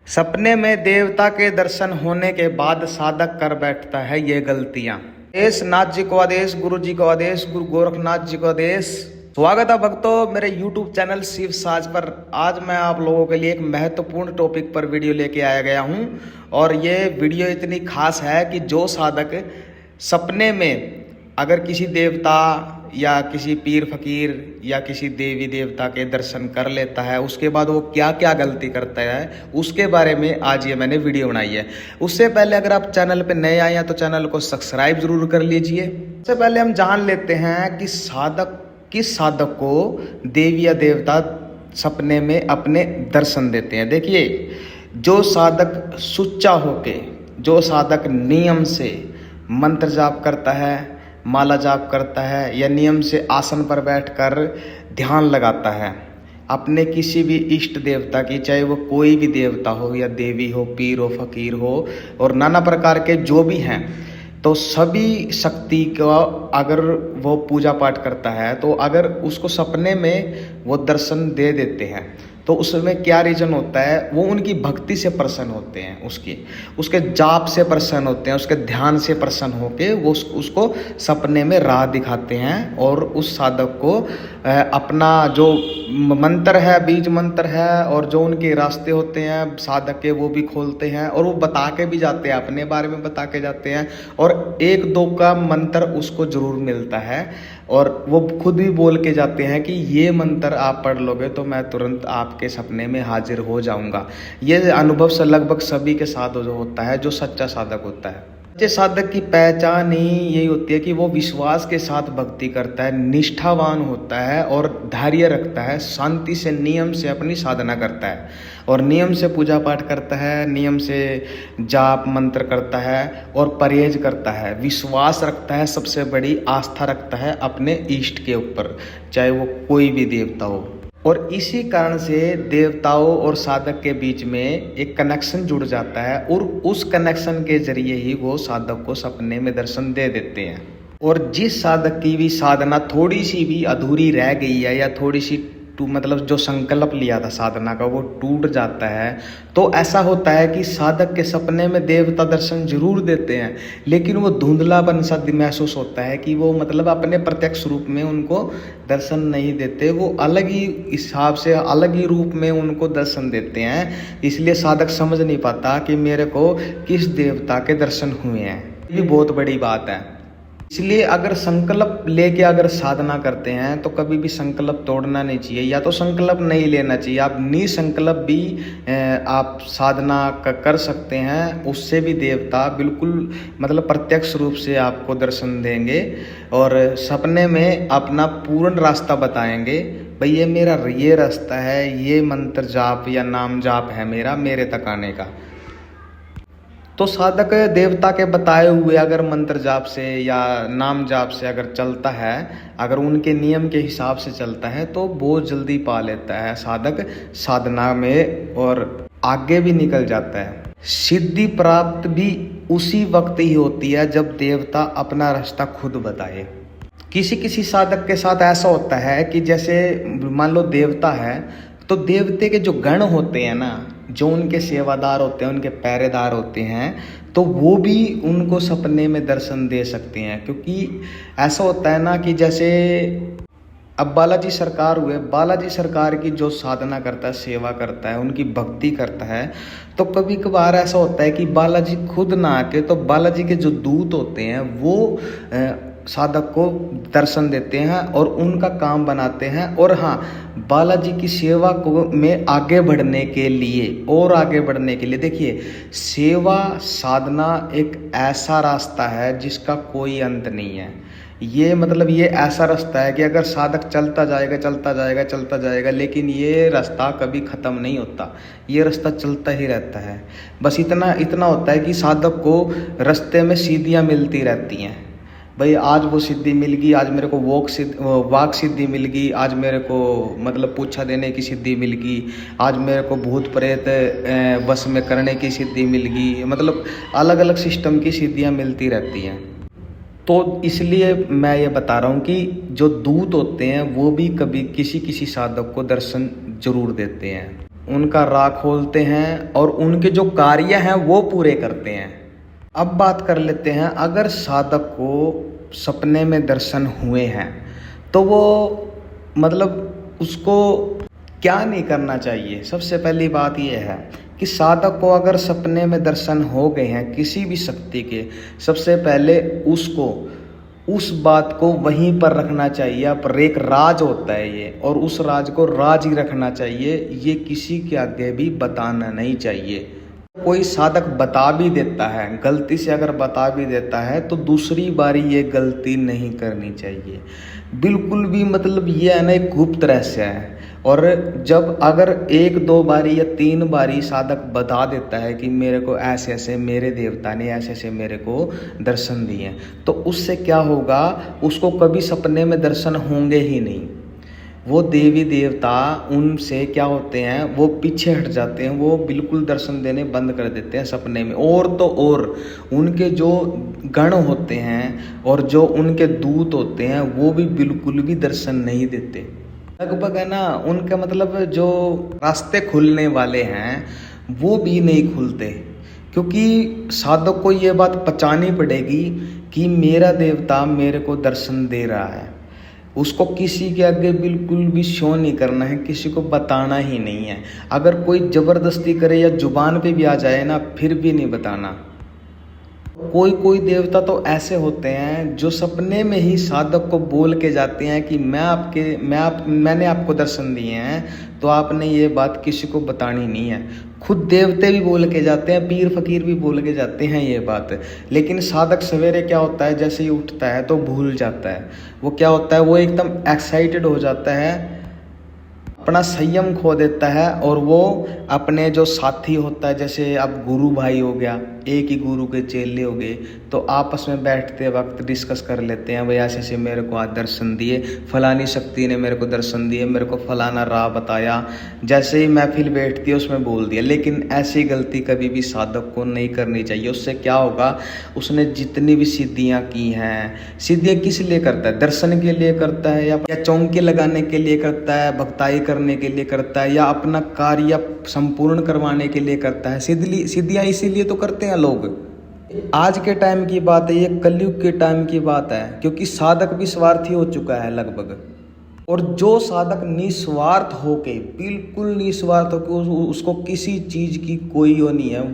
सपने में देवता के दर्शन होने के बाद साधक कर बैठता है ये गलतियां। आदेश नाथ जी को आदेश, गुरु जी को आदेश, गुरु गोरखनाथ जी को आदेश। स्वागत है भक्तों मेरे YouTube चैनल शिव साज पर। आज मैं आप लोगों के लिए एक महत्वपूर्ण टॉपिक पर वीडियो लेके आया गया हूं और ये वीडियो इतनी खास है कि जो साधक सपने में अगर किसी देवता या किसी पीर फकीर या किसी देवी देवता के दर्शन कर लेता है, उसके बाद वो क्या क्या गलती करता है उसके बारे में आज ये मैंने वीडियो बनाई है। उससे पहले अगर आप चैनल पे नए आए हैं तो चैनल को सब्सक्राइब जरूर कर लीजिए। सबसे पहले हम जान लेते हैं कि किस साधक को देवी या देवता सपने में अपने दर्शन देते हैं। देखिए, जो साधक सुच्चा होके, जो साधक नियम से मंत्र जाप करता है, माला जाप करता है या नियम से आसन पर बैठकर ध्यान लगाता है अपने किसी भी इष्ट देवता की, चाहे वो कोई भी देवता हो या देवी हो, पीर हो, फकीर हो और नाना प्रकार के जो भी हैं, तो सभी शक्ति का अगर वो पूजा पाठ करता है तो अगर उसको सपने में वो दर्शन दे देते हैं तो उसमें क्या रीज़न होता है, वो उनकी भक्ति से प्रसन्न होते हैं, उसके जाप से प्रसन्न होते हैं, उसके ध्यान से प्रसन्न होके वो उसको सपने में राह दिखाते हैं और उस साधक को अपना जो मंत्र है, बीज मंत्र है और जो उनके रास्ते होते हैं साधक के, वो भी खोलते हैं और वो बता के भी जाते हैं, अपने बारे में बता के जाते हैं और एक दो का मंत्र उसको जरूर मिलता है और वो खुद भी बोल के जाते हैं कि ये मंत्र आप पढ़ लोगे तो मैं तुरंत आपके सपने में हाजिर हो जाऊंगा। ये अनुभव से लगभग सभी के साथ जो होता है, जो सच्चा साधक होता है। सच्चे साधक की पहचान ही यही होती है कि वो विश्वास के साथ भक्ति करता है, निष्ठावान होता है और धैर्य रखता है, शांति से नियम से अपनी साधना करता है और नियम से पूजा पाठ करता है, नियम से जाप मंत्र करता है और परहेज करता है, विश्वास रखता है, सबसे बड़ी आस्था रखता है अपने इष्ट के ऊपर, चाहे वो कोई भी देवता हो। और इसी कारण से देवताओं और साधक के बीच में एक कनेक्शन जुड़ जाता है और उस कनेक्शन के जरिए ही वो साधक को सपने में दर्शन दे देते हैं। और जिस साधक की भी साधना थोड़ी सी भी अधूरी रह गई है या थोड़ी सी मतलब जो संकल्प लिया था साधना का वो टूट जाता है, तो ऐसा होता है कि साधक के सपने में देवता दर्शन जरूर देते हैं लेकिन वो धुंधलापन सा महसूस होता है कि वो मतलब अपने प्रत्यक्ष रूप में उनको दर्शन नहीं देते, वो अलग ही हिसाब से अलग ही रूप में उनको दर्शन देते हैं। इसलिए साधक समझ नहीं पाता कि मेरे को किस देवता के दर्शन हुए हैं। ये भी बहुत बड़ी बात है। इसलिए अगर संकल्प लेके अगर साधना करते हैं तो कभी भी संकल्प तोड़ना नहीं चाहिए या तो संकल्प नहीं लेना चाहिए। आप निसंकल्प भी आप साधना कर सकते हैं, उससे भी देवता बिल्कुल मतलब प्रत्यक्ष रूप से आपको दर्शन देंगे और सपने में अपना पूर्ण रास्ता बताएंगे। भाई ये मेरा ये रास्ता है, ये मंत्र जाप या नाम जाप है मेरे तक आने का। तो साधक देवता के बताए हुए अगर मंत्र जाप से या नाम जाप से अगर चलता है, अगर उनके नियम के हिसाब से चलता है तो बहुत जल्दी पा लेता है साधक साधना में और आगे भी निकल जाता है। सिद्धि प्राप्त भी उसी वक्त ही होती है जब देवता अपना रास्ता खुद बताए। किसी साधक के साथ ऐसा होता है कि जैसे मान लो देवता है तो देवते के जो गण होते हैं ना, जो उनके सेवादार होते हैं, उनके पहरेदार होते हैं, तो वो भी उनको सपने में दर्शन दे सकते हैं। क्योंकि ऐसा होता है ना कि जैसे अब बालाजी सरकार हुए, बालाजी सरकार की जो साधना करता है, सेवा करता है, उनकी भक्ति करता है, तो कभी कभार ऐसा होता है कि बालाजी खुद ना आके तो बालाजी के जो दूत होते हैं वो साधक को दर्शन देते हैं और उनका काम बनाते हैं। और हाँ, बालाजी की सेवा को में आगे बढ़ने के लिए और आगे बढ़ने के लिए देखिए, सेवा साधना एक ऐसा रास्ता है जिसका कोई अंत नहीं है। ये मतलब ये ऐसा रास्ता है कि अगर साधक चलता जाएगा लेकिन ये रास्ता कभी ख़त्म नहीं होता, ये रास्ता चलता ही रहता है। बस इतना होता है कि साधक को रास्ते में सीढ़ियाँ मिलती रहती हैं। भाई आज वो सिद्धि मिल गई, आज मेरे को वाक सिद्धि मिल गई, आज मेरे को मतलब पूछा देने की सिद्धि मिल गई, आज मेरे को भूत प्रेत वश में करने की सिद्धि मिल गई। मतलब अलग अलग सिस्टम की सिद्धियाँ मिलती रहती हैं। तो इसलिए मैं ये बता रहा हूँ कि जो दूत होते हैं वो भी कभी किसी साधक को दर्शन जरूर देते हैं। उनका राह खोलते हैं और उनके जो कार्य हैं वो पूरे करते हैं। अब बात कर लेते हैं, अगर साधक को सपने में दर्शन हुए हैं तो वो मतलब उसको क्या नहीं करना चाहिए। सबसे पहली बात यह है कि साधक को अगर सपने में दर्शन हो गए हैं किसी भी शक्ति के, सबसे पहले उसको उस बात को वहीं पर रखना चाहिए। पर एक राज होता है ये, और उस राज को राज ही रखना चाहिए, ये किसी के आगे भी बताना नहीं चाहिए। कोई साधक बता भी देता है, गलती से अगर बता भी देता है तो दूसरी बारी ये गलती नहीं करनी चाहिए बिल्कुल भी। मतलब ये है ना, एक गुप्त रहस्य है। और जब अगर 1-2 बारी या 3 बारी साधक बता देता है कि मेरे को ऐसे ऐसे मेरे देवता ने ऐसे ऐसे मेरे को दर्शन दिए, तो उससे क्या होगा, उसको कभी सपने में दर्शन होंगे ही नहीं। वो देवी देवता उनसे क्या होते हैं, वो पीछे हट जाते हैं, वो बिल्कुल दर्शन देने बंद कर देते हैं सपने में। और तो और उनके जो गण होते हैं और जो उनके दूत होते हैं वो भी बिल्कुल भी दर्शन नहीं देते। लगभग है ना, उनका मतलब जो रास्ते खुलने वाले हैं वो भी नहीं खुलते, क्योंकि साधक को ये बात पहचानी पड़ेगी कि मेरा देवता मेरे को दर्शन दे रहा है। उसको किसी के आगे बिल्कुल भी शो नहीं करना है, किसी को बताना ही नहीं है। अगर कोई ज़बरदस्ती करे या जुबान पे भी आ जाए ना, फिर भी नहीं बताना। कोई देवता तो ऐसे होते हैं जो सपने में ही साधक को बोल के जाते हैं कि मैंने आपको दर्शन दिए हैं, तो आपने ये बात किसी को बतानी नहीं है। खुद देवते भी बोल के जाते हैं, पीर फकीर भी बोल के जाते हैं ये बात। लेकिन साधक सवेरे क्या होता है, जैसे ही उठता है तो भूल जाता है। वो क्या होता है, वो एकदम एक्साइटेड हो जाता है, अपना संयम खो देता है, और वो अपने जो साथी होता है, जैसे अब गुरु भाई हो गया, एक ही गुरु के चेले हो गए, तो आपस में बैठते वक्त डिस्कस कर लेते हैं, भाई ऐसे ऐसे मेरे को आज दर्शन दिए, फलानी शक्ति ने मेरे को दर्शन दिए, मेरे को फलाना राह बताया। जैसे ही महफिल बैठती है उसमें बोल दिया। लेकिन ऐसी गलती कभी भी साधक को नहीं करनी चाहिए। उससे क्या होगा, उसने जितनी भी सिद्धियां की हैं, सिद्धियां किस लिए करता है, दर्शन के लिए करता है या चौंके लगाने के लिए करता है, भक्ताई करने के लिए करता है, या अपना कार्य संपूर्ण करवाने के लिए करता है। सिद्धियां इसीलिए तो करते हैं लोग। आज के टाइम की बात है, ये कलयुग के टाइम की बात है, क्योंकि साधक भी स्वार्थी हो चुका है लगभग। और जो साधक निस्वार्थ होके, बिल्कुल निस्वार्थ होके, उसको किसी चीज़ की कोई वो नहीं है,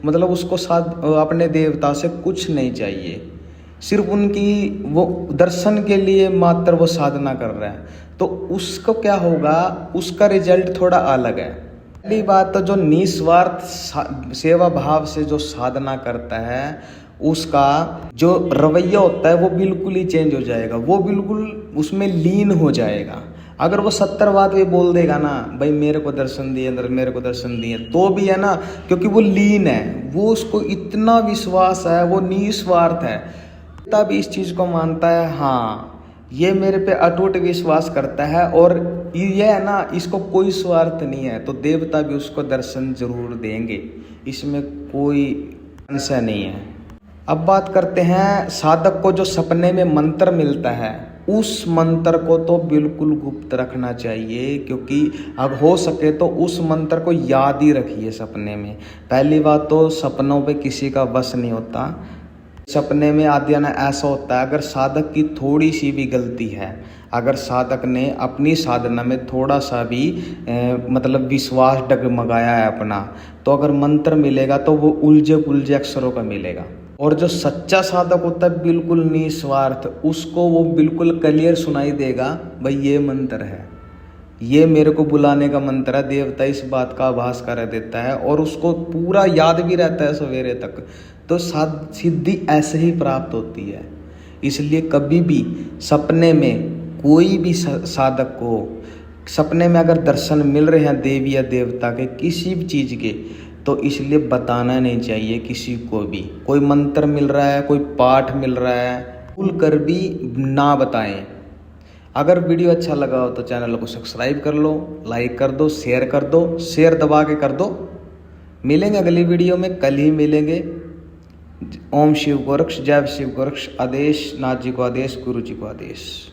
मतलब उसको अपने देवता से कुछ नहीं चाहिए, सिर्फ उनकी वो दर्शन के लिए मात्र वो साधना कर रहा है, तो उसको क्या होगा, उसका रिजल्ट थोड़ा अलग है। पहली बात तो जो निस्वार्थ सेवा भाव से जो साधना करता है, उसका जो रवैया होता है वो बिल्कुल ही चेंज हो जाएगा, वो बिल्कुल उसमें लीन हो जाएगा। अगर वो 70 बात भी बोल देगा ना, भाई मेरे को दर्शन दिए, मेरे को दर्शन दिए, तो भी है ना, क्योंकि वो लीन है, वो उसको इतना विश्वास है, वो निस्वार्थ है, तब इस चीज़ को मानता है, हाँ ये मेरे पे अटूट विश्वास करता है, और ये है ना, इसको कोई स्वार्थ नहीं है, तो देवता भी उसको दर्शन जरूर देंगे, इसमें कोई संशय नहीं है। अब बात करते हैं, साधक को जो सपने में मंत्र मिलता है, उस मंत्र को तो बिल्कुल गुप्त रखना चाहिए, क्योंकि अब हो सके तो उस मंत्र को याद ही रखिए सपने में। पहली बात तो सपनों पे किसी का बस नहीं होता। सपने में आद्याना ऐसा होता है, अगर साधक की थोड़ी सी भी गलती है, अगर साधक ने अपनी साधना में थोड़ा सा भी मतलब विश्वास डगमगाया है अपना, तो अगर मंत्र मिलेगा तो वो उलझे पुलझे अक्षरों का मिलेगा। और जो सच्चा साधक होता है बिल्कुल निस्वार्थ, उसको वो बिल्कुल क्लियर सुनाई देगा, भाई ये मंत्र है, ये मेरे को बुलाने का मंत्र है। देवता इस बात का आभास कर देता है, और उसको पूरा याद भी रहता है सवेरे तक। तो सिद्धि ऐसे ही प्राप्त होती है। इसलिए कभी भी सपने में कोई भी साधक को सपने में अगर दर्शन मिल रहे हैं देवी या देवता के किसी भी चीज़ के, तो इसलिए बताना नहीं चाहिए किसी को भी। कोई मंत्र मिल रहा है, कोई पाठ मिल रहा है, भूल कर भी ना बताएं। अगर वीडियो अच्छा लगा हो तो चैनल को सब्सक्राइब कर लो, लाइक कर दो, शेयर कर दो, शेयर दबा के कर दो। मिलेंगे अगली वीडियो में, कल ही मिलेंगे। ओम शिव गोरक्ष, जय शिव गोरक्ष। आदेश नाथ जी को आदेश, गुरु जी को आदेश।